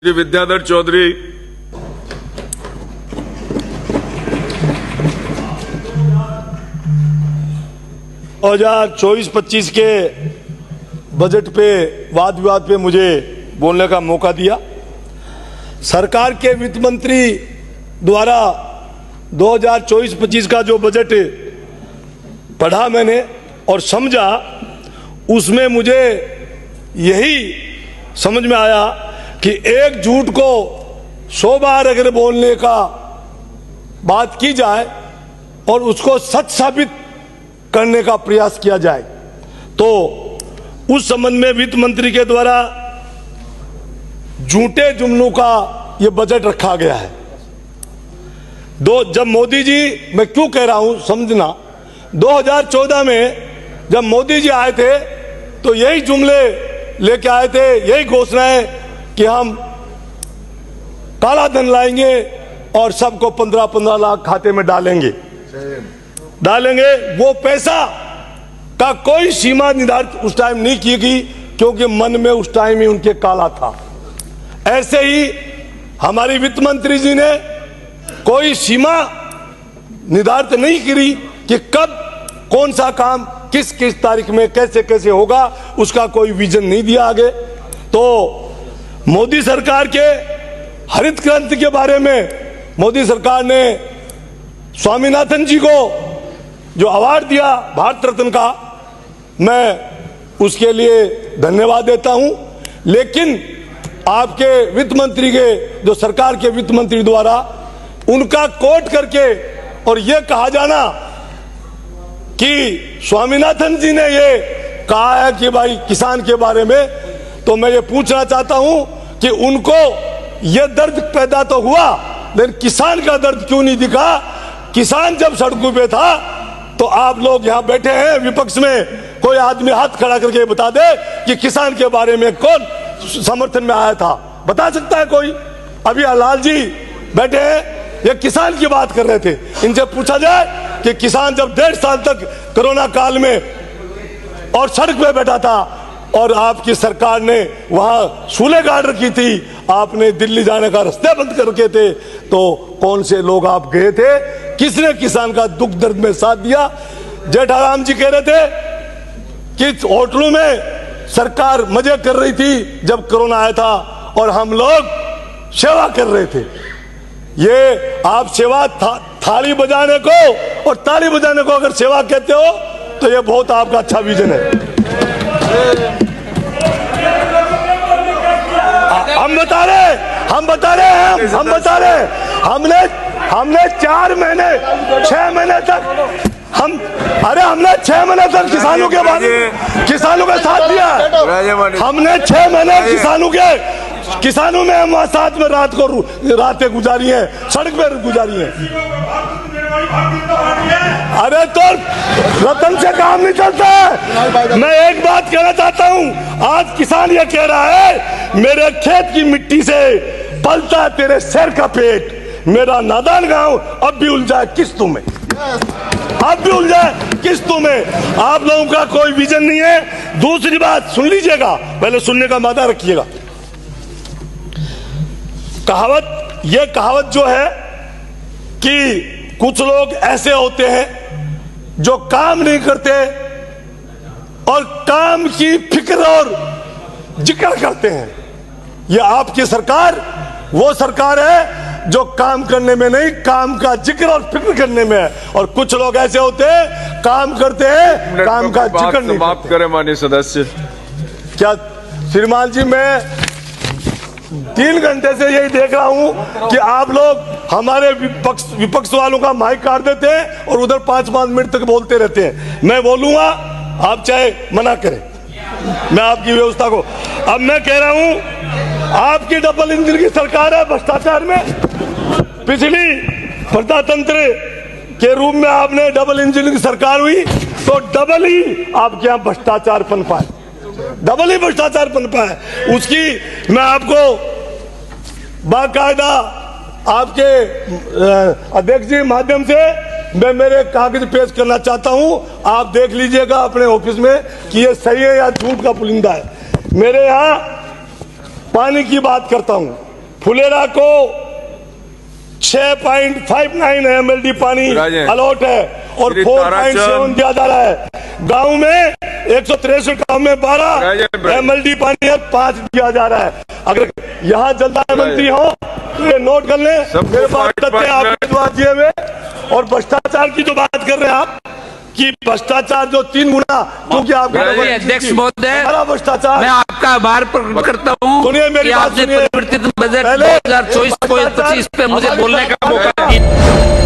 श्री विद्याधर चौधरी और 2024-25 के बजट पे वाद विवाद पे मुझे बोलने का मौका दिया। सरकार के वित्त मंत्री द्वारा 2024-25 का जो बजट पढ़ा मैंने और समझा, उसमें मुझे यही समझ में आया कि एक झूठ को 100 बार अगर बोलने का बात की जाए और उसको सच साबित करने का प्रयास किया जाए तो उस संबंध में वित्त मंत्री के द्वारा झूठे जुमलों का यह बजट रखा गया है। जब मोदी जी, मैं क्यों कह रहा हूं समझना, 2014 में जब मोदी जी आए थे तो यही जुमले लेके आए थे, यही घोषणाएं कि हम काला धन लाएंगे और सबको 15-15 लाख खाते में डालेंगे। वो पैसा का कोई सीमा निर्धारित उस टाइम नहीं की गई, क्योंकि मन में उस टाइम ही उनके काला था। ऐसे ही हमारी वित्त मंत्री जी ने कोई सीमा निर्धारित नहीं करी कि कब कौन सा काम किस किस तारीख में कैसे कैसे होगा, उसका कोई विजन नहीं दिया आगे। तो मोदी सरकार के हरित क्रांति के बारे में मोदी सरकार ने स्वामीनाथन जी को जो अवार्ड दिया भारत रत्न का, मैं उसके लिए धन्यवाद देता हूं। लेकिन आपके वित्त मंत्री के, जो सरकार के वित्त मंत्री द्वारा उनका कोट करके और यह कहा जाना कि स्वामीनाथन जी ने ये कहा है कि भाई किसान के बारे में, तो मैं ये पूछना चाहता हूं कि उनको यह दर्द पैदा तो हुआ, लेकिन किसान का दर्द क्यों नहीं दिखा? किसान जब सड़कों पे था तो आप लोग यहां बैठे हैं विपक्ष में, कोई आदमी हाथ खड़ा करके बता दे कि किसान के बारे में कौन समर्थन में आया था? बता सकता है कोई? अभी लाल जी बैठे हैं, ये किसान की बात कर रहे थे। इनसे पूछा जाए कि किसान जब 1.5 साल तक कोरोना काल में और सड़क पे बैठा था और आपकी सरकार ने वहां सूले गाड़ रखी थी, आपने दिल्ली जाने का रास्ते बंद कर रखे थे, तो कौन से लोग आप गए थे? किसने किसान का दुख दर्द में साथ दिया? जेठाराम जी कह रहे थे कि होटलों में सरकार मजे कर रही थी जब कोरोना आया था और हम लोग सेवा कर रहे थे। ये आप सेवा थाली बजाने को और ताली बजाने को अगर सेवा कहते हो तो ये बहुत आपका अच्छा विजन है। हम बता रहे हैं हमने 4 महीने 6 महीने तक हमने 6 महीने तक किसानों का साथ दिया। हमने 6 महीने किसानों में हम साथ में रातें गुजारी हैं, सड़क पर गुजारी हैं। अरे तो रतन से काम नहीं चलता है। मैं एक बात कहना चाहता हूं, आज किसान ये कह रहा है मेरे खेत की मिट्टी से पलता है तेरे सिर का पेट, मेरा नादान गांव अब भी उलझा है किस्तों में, आप लोगों का कोई विजन नहीं है। दूसरी बात सुन लीजिएगा, पहले सुनने का मादा रखिएगा। कहावत जो है कि कुछ लोग ऐसे होते हैं जो काम नहीं करते और काम की फिक्र और जिक्र करते हैं। यह आपकी सरकार वो सरकार है जो काम करने में नहीं, काम का जिक्र और फिक्र करने में है। और कुछ लोग ऐसे होते हैं काम करते हैं, काम का जिक्र नहीं। समाप्त करें माननीय सदस्य। क्या श्रीमान जी, मैं 3 घंटे से यही देख रहा हूं कि आप लोग हमारे विपक्ष वालों का माइक काट देते हैं और उधर 5-5 मिनट तक बोलते रहते हैं। मैं बोलूंगा, आप चाहे मना करें, मैं आपकी व्यवस्था को। अब मैं कह रहा हूं, आपकी डबल इंजन की सरकार है भ्रष्टाचार में। पिछली प्रजातंत्र के रूप में आपने डबल इंजन की सरकार हुई तो डबल ही आपके यहां भ्रष्टाचार पनपा है, डबल ही भ्रष्टाचार पनपा है। उसकी मैं आपको बाकायदा आपके अध्यक्ष जी माध्यम से मैं मेरे कागज पेश करना चाहता हूं, आप देख लीजिएगा अपने ऑफिस में कि ये सही है या झूठ का पुलिंदा है। मेरे यहां पानी की बात करता हूं, फुलेरा को 6.59 MLD पानी राजे। अलॉट है और श्री 4.7 दिया जा रहा है। गांव में 163 गांव में 12 राजे। MLD पानी है, 5 दिया जा रहा है। अगर यहाँ जलदाय राजे। मंत्री हो तो ये नोट कर ले, सबको मेरे पास पाँच- तथ्य आपके द्वारा दिए हुए। और भ्रष्टाचार की जो बात कर रहे हैं आप कि भ्रष्टाचार जो 3 गुना, क्योंकि आपके राजे। अध्यक्ष महोदय, सारा भ्रष्टाचार। मैं आपका आभार प्रकट करता हूँ सुनिए मेरी कि बात आपने सुनिए। परिवर्तित बजट पहले 2024-25 पे मुझे हमारे बोलने का सरकार मौका का- दिया।